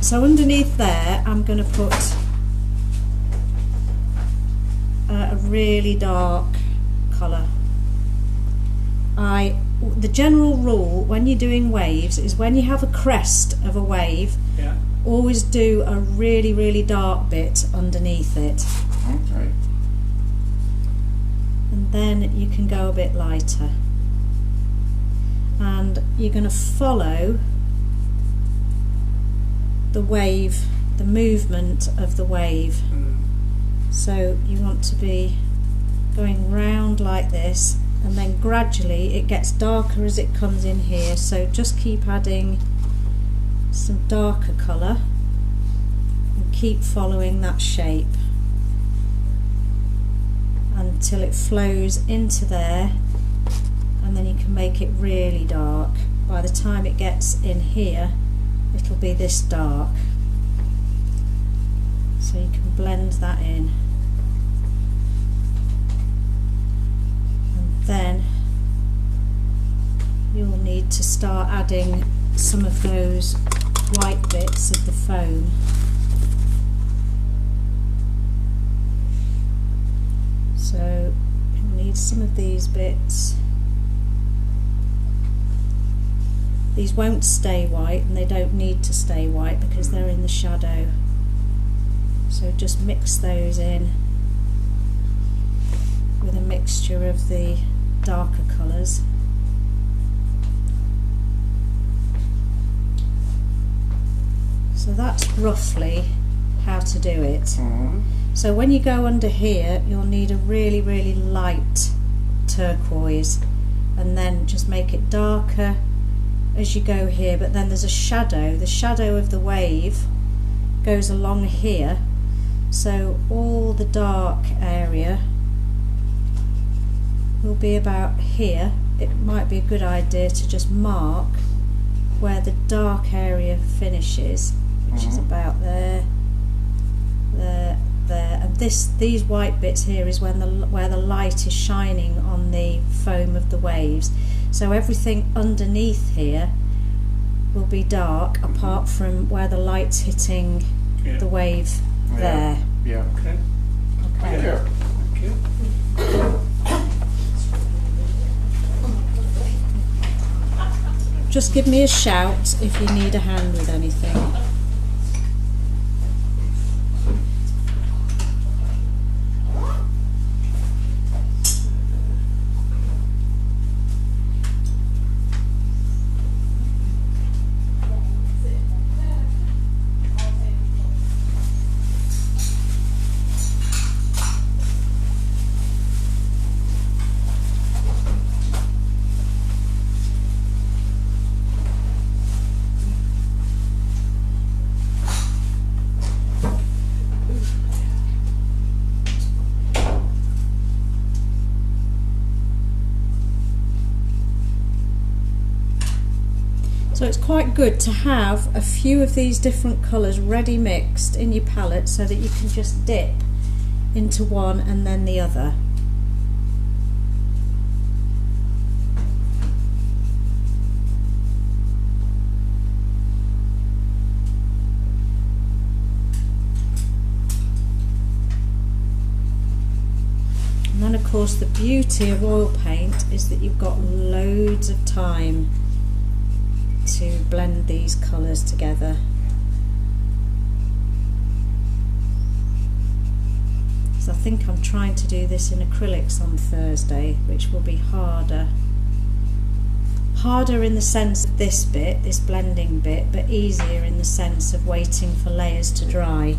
So underneath there I'm going to put a really dark colour. The general rule when you're doing waves is when you have a crest of a wave, always do a really, really dark bit underneath it. Okay. And then you can go a bit lighter. And you're going to follow the wave, the movement of the wave. So you want to be going round like this, and then gradually it gets darker as it comes in here, so just keep adding some darker colour and keep following that shape until it flows into there, and then you can make it really dark. By the time it gets in here it'll be this dark, so you can blend that in. Then you'll need to start adding some of those white bits of the foam. So you'll need some of these bits. These won't stay white, and they don't need to stay white because they're in the shadow. So just mix those in with a mixture of the darker colours. So that's roughly how to do it. So when you go under here you'll need a really, really light turquoise, and then just make it darker as you go here, but then there's a shadow. The shadow of the wave goes along here, so all the dark area will be about here. It might be a good idea to just mark where the dark area finishes, which is about there, there, there, and these white bits here is where the light is shining on the foam of the waves. So everything underneath here will be dark apart from where the light's hitting the wave there. Yeah. Okay. Okay. Thank you. Just give me a shout if you need a hand with anything. So it's quite good to have a few of these different colours ready mixed in your palette so that you can just dip into one and then the other. And then of course the beauty of oil paint is that you've got loads of time to blend these colours together. So I think I'm trying to do this in acrylics on Thursday, which will be harder. Harder in the sense of this bit, this blending bit, but easier in the sense of waiting for layers to dry.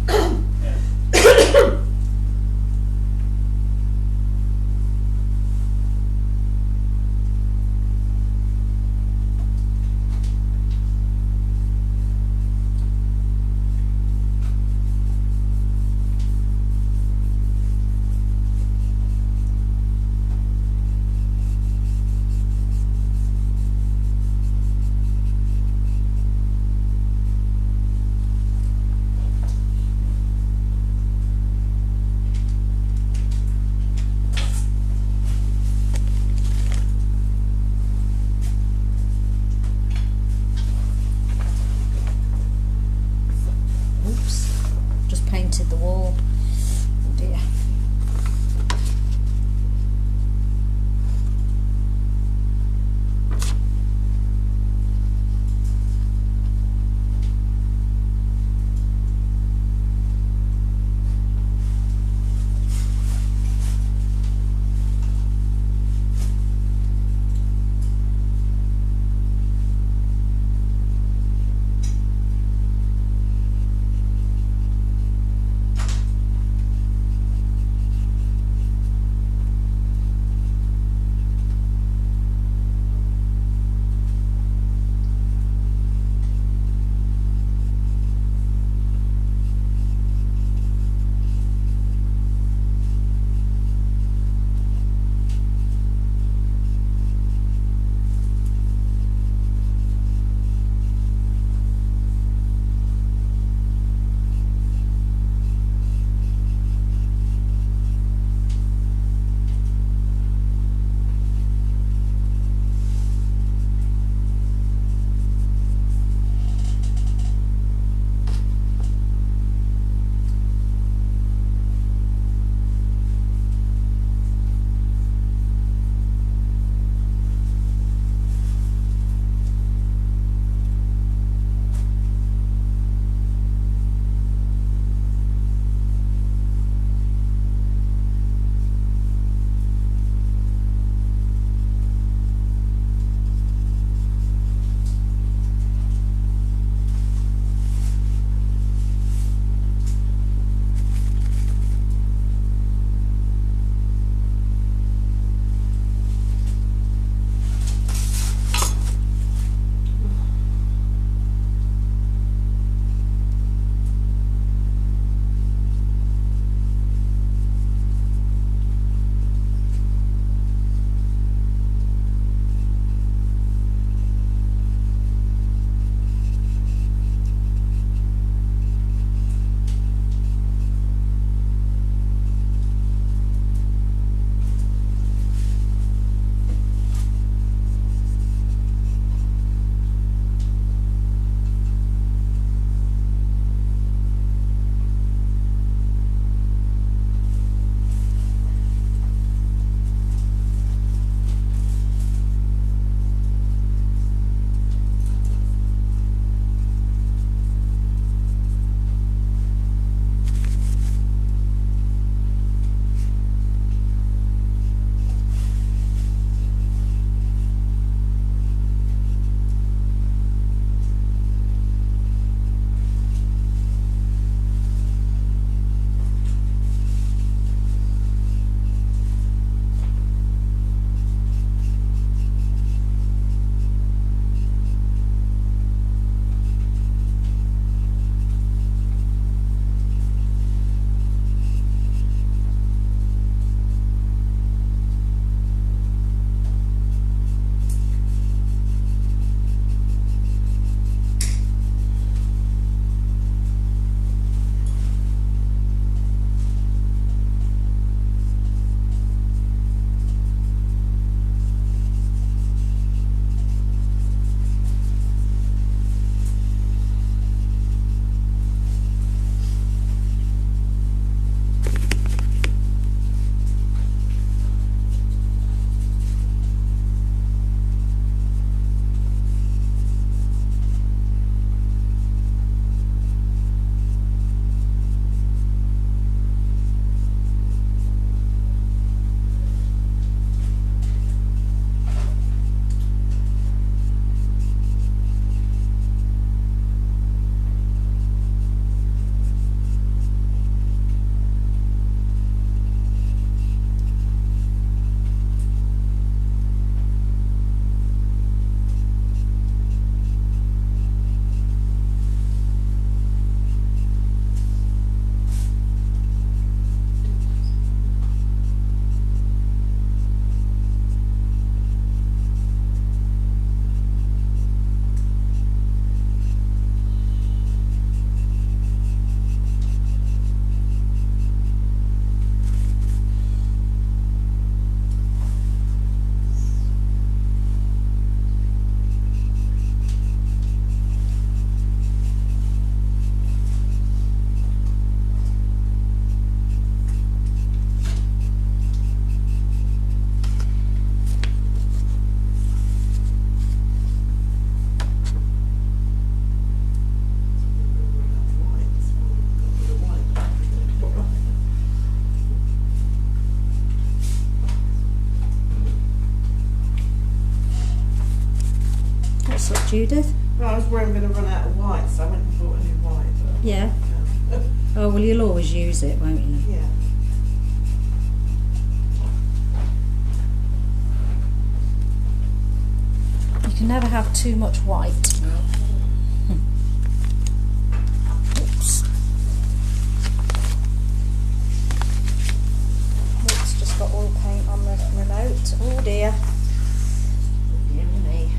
Judith? Well, I was worried I'm going to run out of white, so I went and bought a new white. But Yeah. Oh, well, you'll always use it, won't you? yeah. You can never have too much white. Oops. Oops, just got oil paint on the remote. Oh dear. Dear me.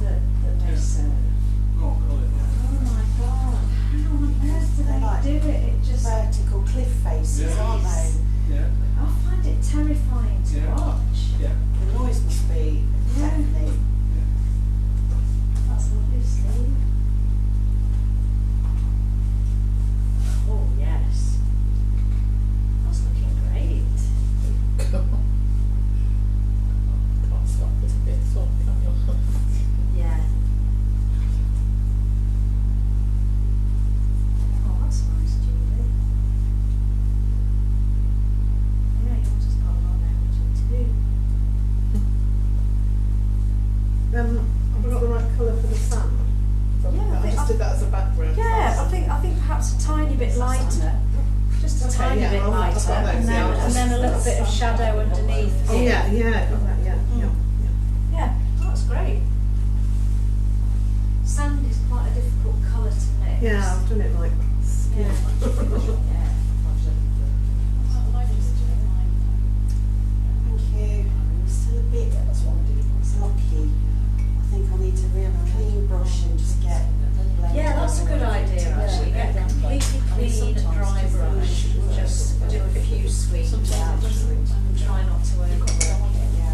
that they Yeah. serve. Oh, got it. Oh my god, how on earth do They're they like do it? It just, vertical cliff faces, Yeah. aren't they? Yeah, I find it terrifying to Yeah. watch. yeah. The noise must be Yeah. deafening. That's lovely, Steve. Oh yes, that's looking great. Can't stop putting bits on, can you? Yeah. Oh, that's nice, Julie. Yeah, yours has got a lot of energy too. Have we got the right colour for the sand? Yeah, I I think just did that as a background. Yeah, I think perhaps a tiny bit lighter. Just a Okay, tiny yeah, bit I've got lighter, those, and then yeah. and then a little bit of shadow underneath. Oh here. yeah, yeah, got that, yeah, yeah. Yeah, that's great. Sand is quite a difficult colour to mix. Yeah, I've done it like Yeah. Yeah. Thank you. I'm still a bit lucky. I think I need to really clean brush and just get blend Yeah, that's a good idea actually. Get a completely clean, dry brush and just do a few sweeps and try not to overwork it. Yeah.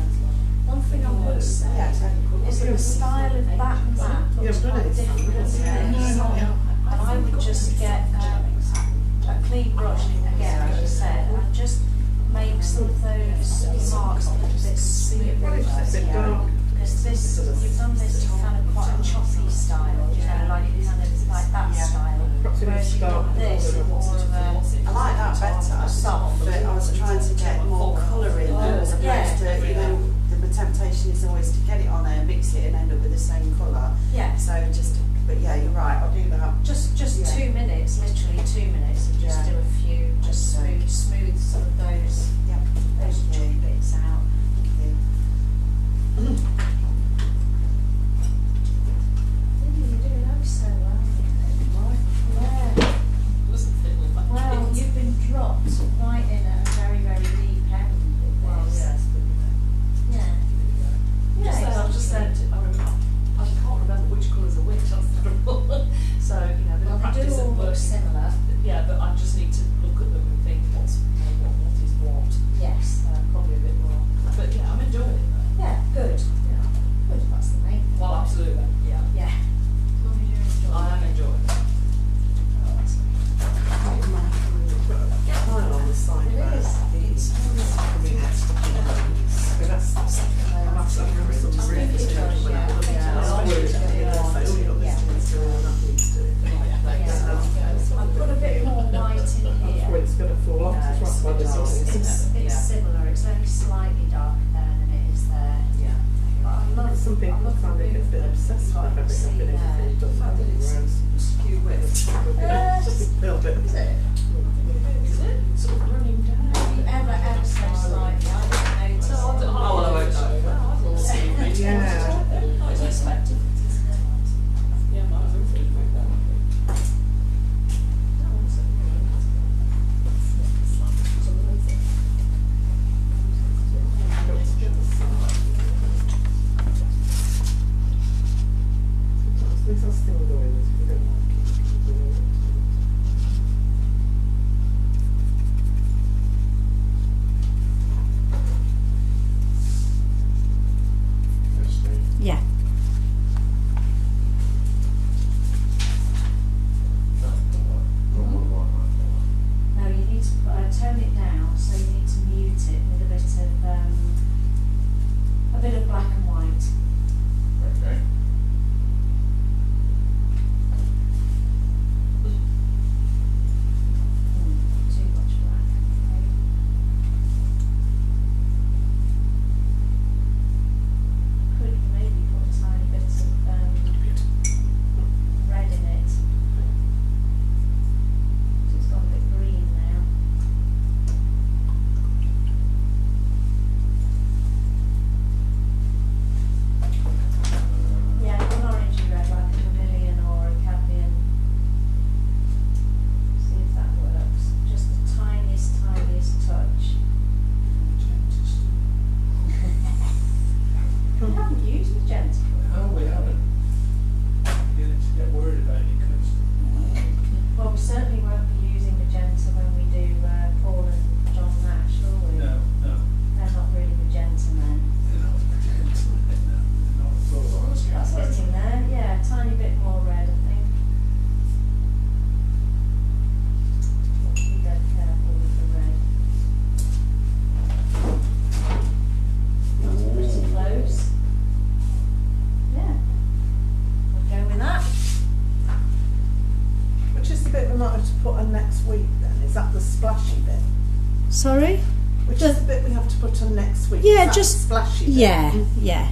One thing I would say is that the style of that map Yeah, looks I've done quite it. different to this. And I would just get a clean brush again, as you said, and just make some of those marks a little bit smoother. It's a bit dark. Because this, you've done this kind of quite a choppy style, you know, like kind of like that Yeah. style. Perhaps we need to Whereas you've start got this with more of a I like that better, soft. but I was trying to get more colour in as opposed Yeah. to, you know, the temptation is always to get it on there, mix it and end up with the same colour. Yeah, So just, but yeah, you're right, I'll do that. just Yeah. 2 minutes, literally 2 minutes, and just Yeah. do a few, just Okay. smooth some of those Yep. choppy Okay. bits out. Thank you. You're doing oh so well. Yeah. Doesn't fit all that Well, kit. you've been dropped right in at a very, very deep end with Well, this. yes, but you know. Yeah. Just Yeah, as I've just said, I can't remember which colours are which, that's terrible. So, you know, a bit Well, of they do practice all at look working. similar. Yeah, but I just need to look at them and think what's, you know, what is what. Yes. Probably a bit more. But yeah, I'm enjoying it though. Yeah, good. Yeah. Good, that's the main thing. Well, absolutely. Yeah. Yeah. As long as you're enjoying I am it. enjoying it. Oh, that's Pile on the side It there. is. It's coming next to so that's the second layer. That's some roof is think it does, when yeah. I look at it. Yeah. It's weird. Yeah. So we've got this Yeah. needs to and that needs to. Yeah. I've put a bit more white in When here. it's going to fall off, it's right by the sides. It's similar. It's only slightly darker there than it is there. Yeah. But I love. Some people I love find they get a bit obsessed with everything. I've been anything done that, whereas Skew width. just a little bit. Is it? Is it? Sort of running down. Maybe ever so slightly. I didn't notice. Oh, it. well, I won't know. Yeah. I was expecting it. Yeah, my roof is like that. These are still going as we don't like it. Yeah. No, you need to tone it down. So you need to mute it with a bit of black and white. Okay. Too much black. Could maybe put magenta? No, we haven't. Beginning to get worried about it because Well, we certainly won't be using magenta when we do Paul and John Nash, will we? no, They're not really magenta men. they're not gentlemen, no, they're not at all. That's hitting there, yeah, a tiny bit more red, I think. Be dead careful with the red. That's pretty close. Yeah. I'll go with that. Which is the bit we might have to put on next week then? Is that the splashy bit? Sorry? Which is the bit we have to put on next week? Yeah, Is that just- the splashy bit? Yeah, yeah.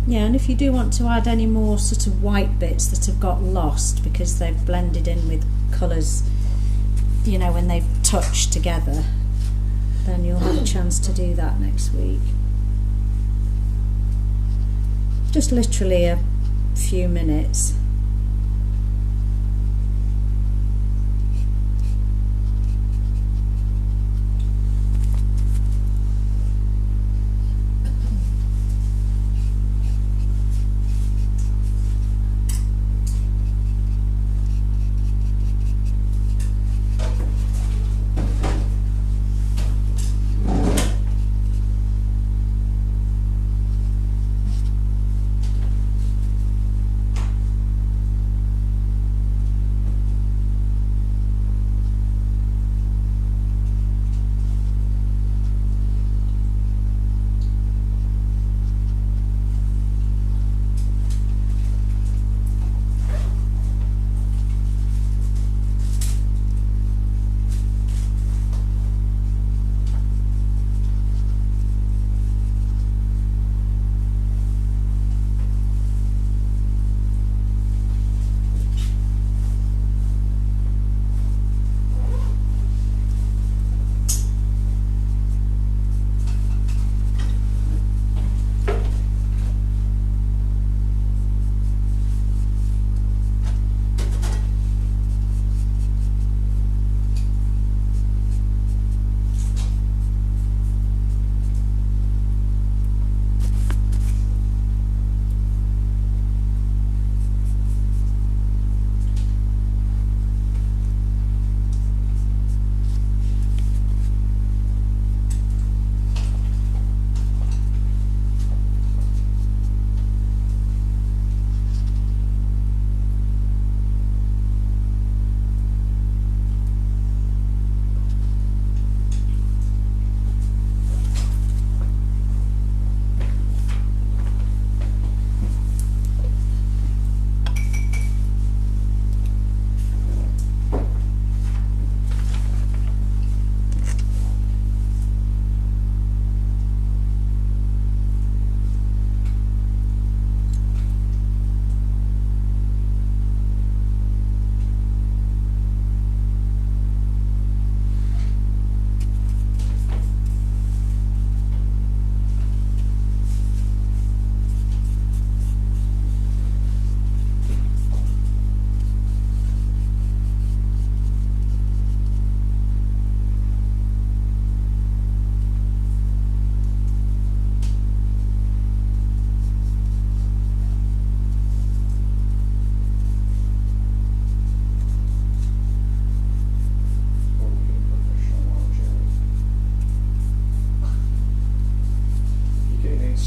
Yeah, and if you do want to add any more sort of white bits that have got lost because they've blended in with colours, you know, when they've touched together, then you'll have a chance to do that next week. Just literally a few minutes.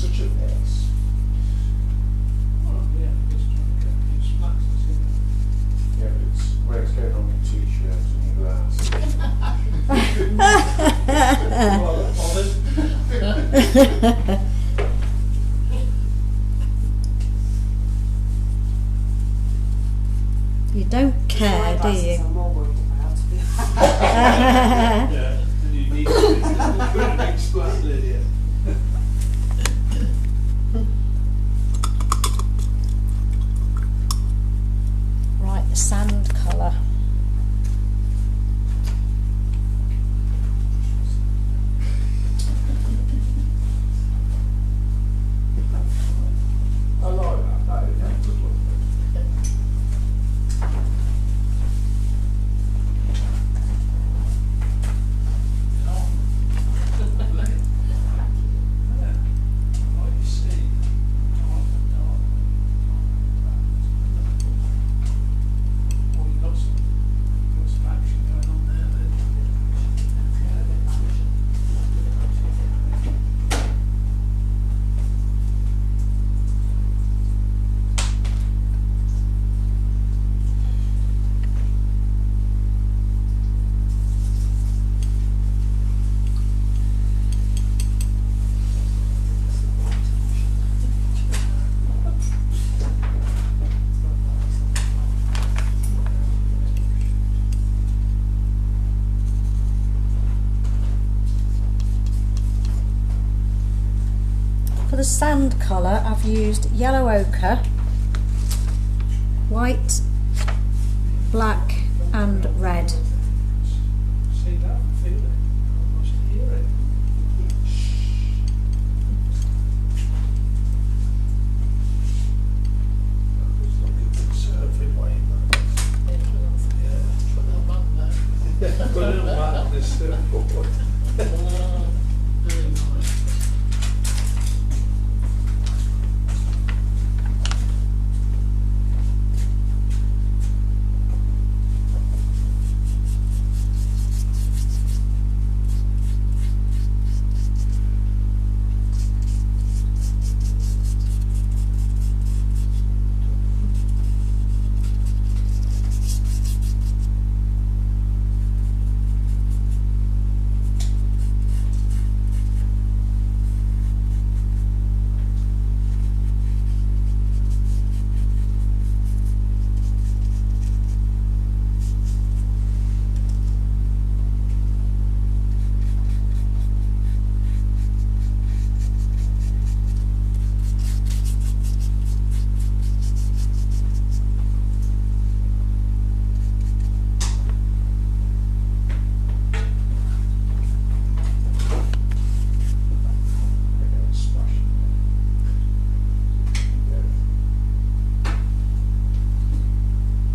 such a mess. Well, yeah, just trying to get these flats in. Yeah, but it's where it's going on your t-shirts and your glasses. Well, bothered. You don't care, do Glasses you? I'm more worried about, to be Yeah, and you need to put a big splat lid in. Right, the sand colour. I like that. That is a good look. Yeah, like you see, dark and dark. Well, you've got some action going on there then. For the sand colour, I've used yellow ochre, white, black and red. See that and feel it, almost hear it. Just look at the surfing wave. Yeah. Put a little madness surfboard. Very nice.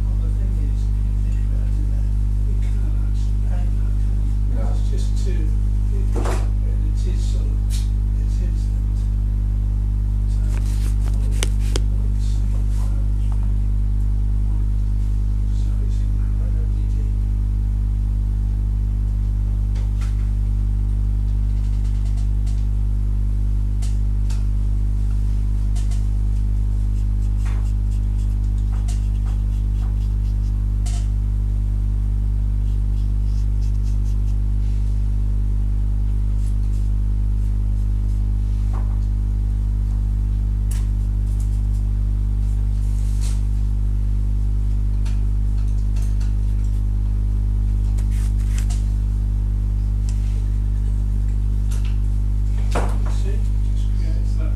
Well, the thing is, if you think about it, you can't actually paint that, can you? No. It's just too, and it is sort of, it's instant. So, what it's saying, so it's in that red LED. You see, it just creates that.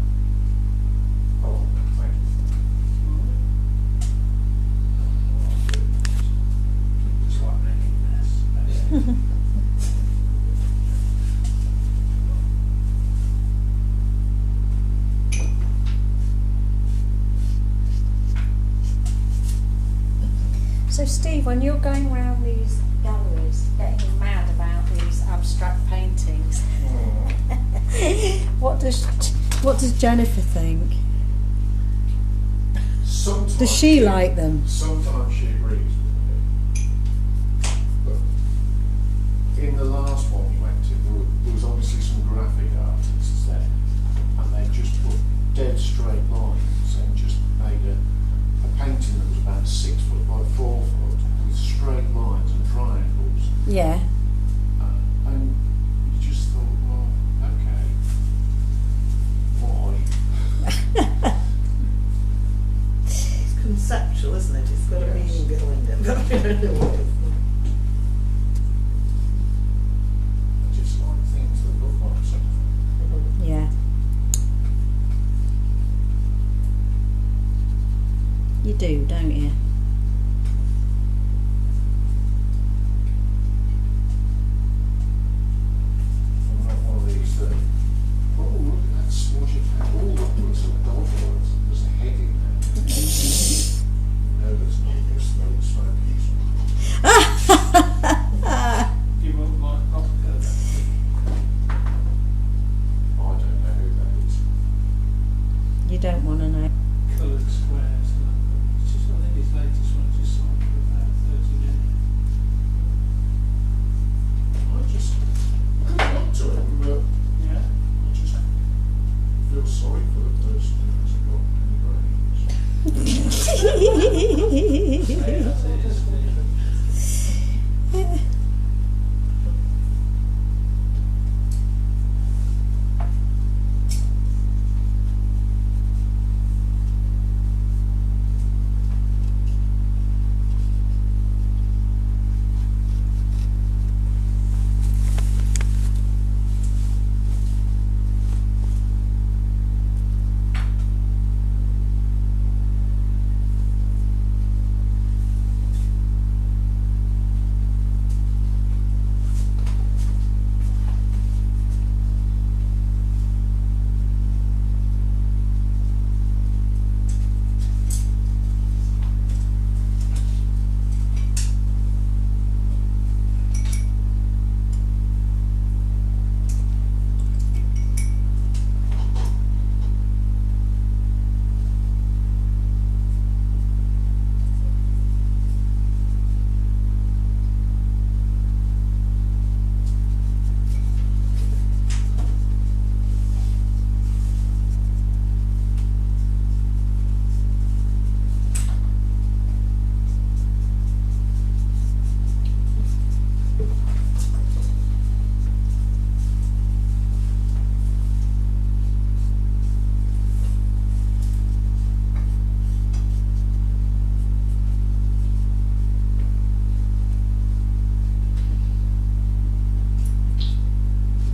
Oh, thank Just like making a mess. So Steve, when you're going around these galleries getting mad about these abstract paintings, what does Jennifer think? Sometimes Does she like them? Sometimes she agrees with me. But in the last one we went to, there was obviously some graphic artists there, and they just got a Yes. meaning behind it, but I don't know what. I just like things that look like something. Yeah. You do, don't you? I'm not one of these that, oh, look at that smudge of hair. Oh, look, there's a dog or there's a head in there. No, there's not. You're smelling smoky. You won't like Oscar. I don't know who that is. You don't want to know. Coloured squares. It's just, I think his latest one just sold for about 30 million. I just good luck to him, but Yeah. I just feel sorry for the person who hasn't got any brains. That's it, isn't it?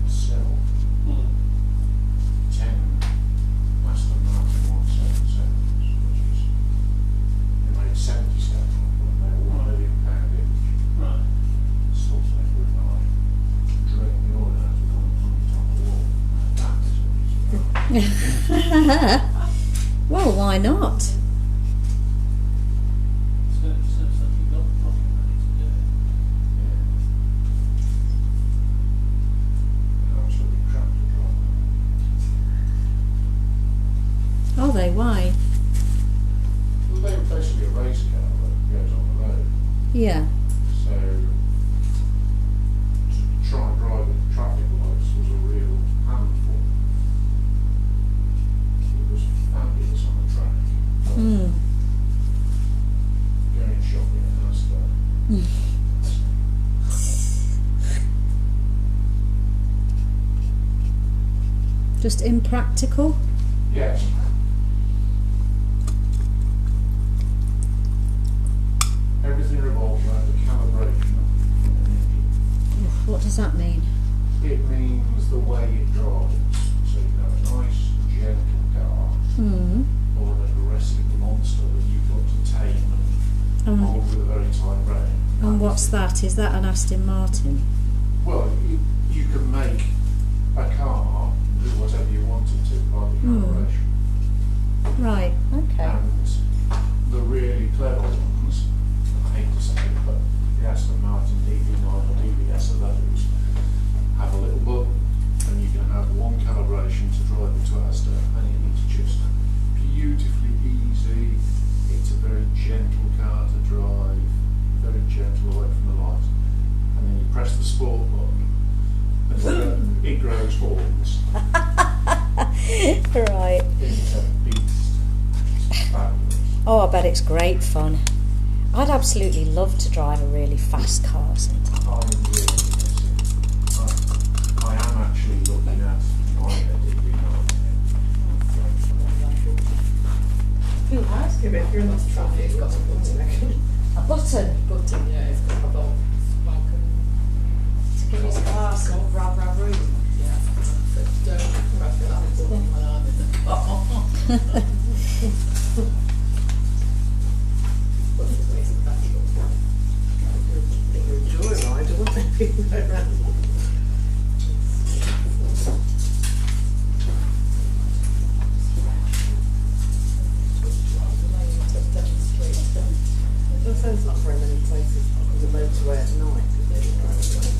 Sell 10 Aston Martin 177s, which is, they made 77 of them, they're £1 million each. Right. Sort of with my drain the oil out of them and put it on the wall. That is what it's about. Well, why not? So like you've got pocket money to do it. Yeah. They're absolutely crap to drive. Are they? Why? Well, they were basically a race car that goes on the road. Yeah. So to try and drive with traffic lights was a real handful. It was fabulous on the track. But Hmm. going shopping in Asda. Just impractical. Yes. Everything revolves around the calibration of an engine. What does that mean? It means the way it drives. So you have a nice, gentle car Hmm. or an aggressive monster that you've got to tame and hold with a very tight rein. And what's that? Is that an Aston Martin? Well, you can make a car do whatever you want it to by the calibration. Right. Okay. And the really clever ones, I hate to say it, but the Aston Martin DB9 or DBS of those have a little button and you can have one calibration to drive it to Asda and it is just beautifully easy. It's a very gentle car to drive, very gentle away from the light. And then you press the sport button and it grows horns. Right. It's a beast. It's fabulous. Oh, I bet it's great fun. I'd absolutely love to drive a really fast car sometime. I'm really missing. I am actually looking at buying a DB9. Who has? Yeah, but if you're in lots of traffic, it's got a button, I reckon. A button Button, yeah, it's got a bolt. Welcome. to give his car some rah-rah room. Yeah. But don't press that button when I'm in the car. But it's amazing that you got one. They would enjoy a ride, wouldn't they? People go round. There's not very many places on the motorway at night.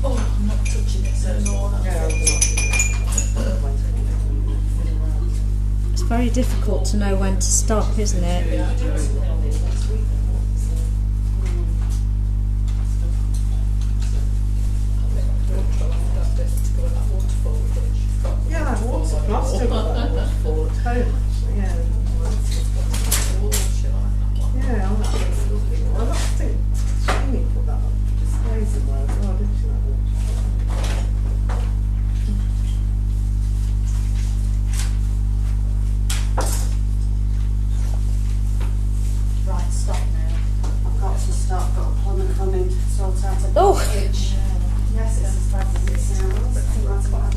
Oh, I'm not touching it, so no. It's very difficult to know when to stop, isn't it? Yeah, I've walked across to that waterfall at home actually, yeah. Yeah, I'll have to lovely. Well, I think Jamie put that up for display somewhere as well, didn't she, that waterfall? Right, stop now. I've got to stop, got a plumber coming to sort out a Oh. ditch. Yes, it's as bad as it It sounds like